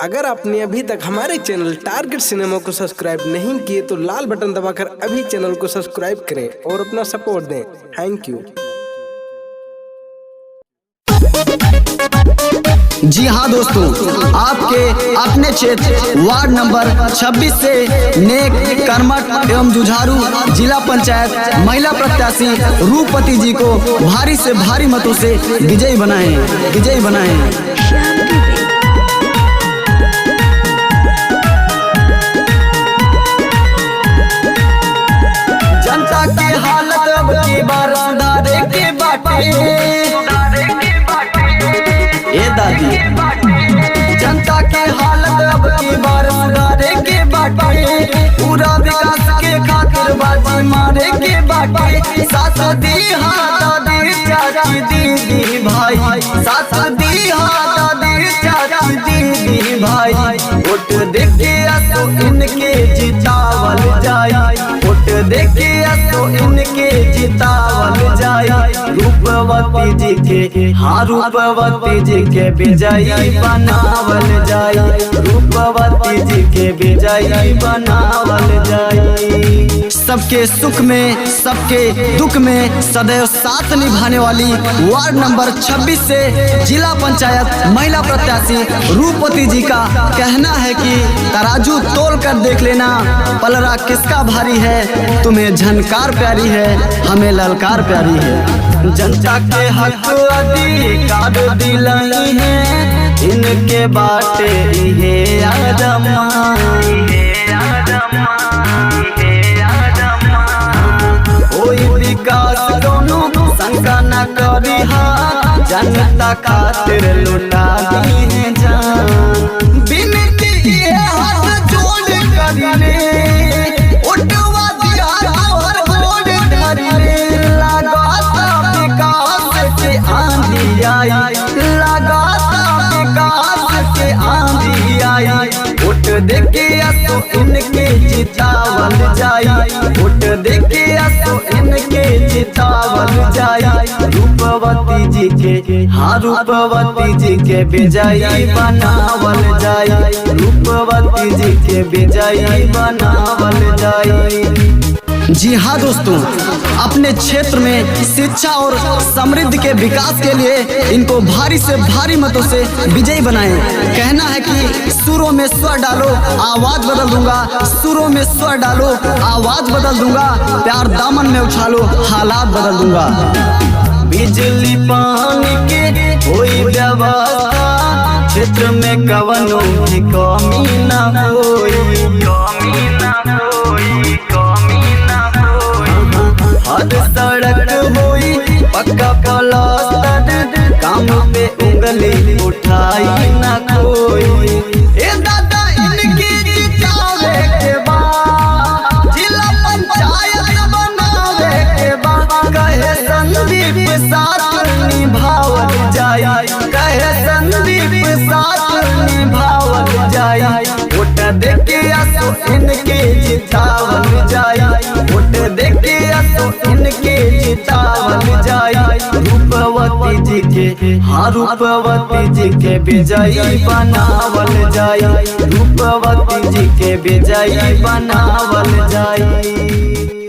अगर आपने अभी तक हमारे चैनल टारगेट सिनेमा को सब्सक्राइब नहीं किए तो लाल बटन दबाकर अभी चैनल को सब्सक्राइब करें और अपना सपोर्ट दें। Thank you. जी हाँ दोस्तों, आपके अपने क्षेत्र वार्ड नंबर 26 से नेक कर्मठ एवं जुझारू जिला पंचायत महिला प्रत्याशी रूपवती जी को भारी से भारी मतों से विजयी बनाएं। जनता की हालत अब की बार सुधारे के बाटे ए दादी, जनता की हालत अब की बार सुधारे के बाटे, पूरा विकास के खातिर बाजी मारे के बाटे। साथ दी हाथ दी चाची दीदी भाई, साथ दी हाथ दी चाची दीदी भाई। वोट देके तो इनके जितावल जाए, वोट देके तो इनके जितावल जाए। रूपवती जी के हाँ रूपवती जी के विजयी बनावल जाए, रूपवती जी के विजयी बनावल जाए। सबके सुख में सबके दुख में सदैव साथ निभाने वाली वार्ड नंबर 26 से जिला पंचायत महिला प्रत्याशी रूपवती जी का कहना है कि तराजू तोल कर देख लेना, पलड़ा किसका भारी है। तुम्हें झनकार प्यारी है, हमें ललकार प्यारी है। जनता के हक अधिकार दिलाई है, इनके बाटे ये आदमा। कोई विकास दोनों शंका न करी, जनता खातिर लुटा दी है जान। बिनती ये हाथ जोड़ करी उठवा दिया और गोड़ धरी। लगाता विकास के आंधी आई, लगाता विकास के आंधी आई। वोट देके तो इनके जितावल जाए, वोट देके तो इनके जितावल जाए। रूपवती जी के हाँ रूपवती जी के विजयी बनावल जाए, रूपवती जी के विजयी बनावल जाए। जी हाँ दोस्तों, अपने क्षेत्र में शिक्षा और समृद्धि के विकास के लिए इनको भारी से भारी मतों से विजयी बनाएं। कहना है कि सुरों में स्वर डालो आवाज बदल दूंगा, सुरों में स्वर डालो आवाज बदल दूंगा, प्यार दामन में उछालो हालात बदल दूंगा। बिजली पानी के कोई व्यवस्था क्षेत्र में कवनों की कमी न होई, हर सड़क होई पक्का प्लास्टर, काम पे उंगली उठाई न कोई। ए दादा इनकी जितावे के बाद जिला पंचायत बनावे के बाद, कहे संदीप साथ निभावल जाए, कहे संदीप साथ निभावल जाए। वोट देके तो इनके जितावल जाए, वोट देके तो इनके जितावल जाए। रूपवती जी के हाँ रूपवती जी के विजयी बनावल जाए, रूपवती जी के विजयी बनावल जाए।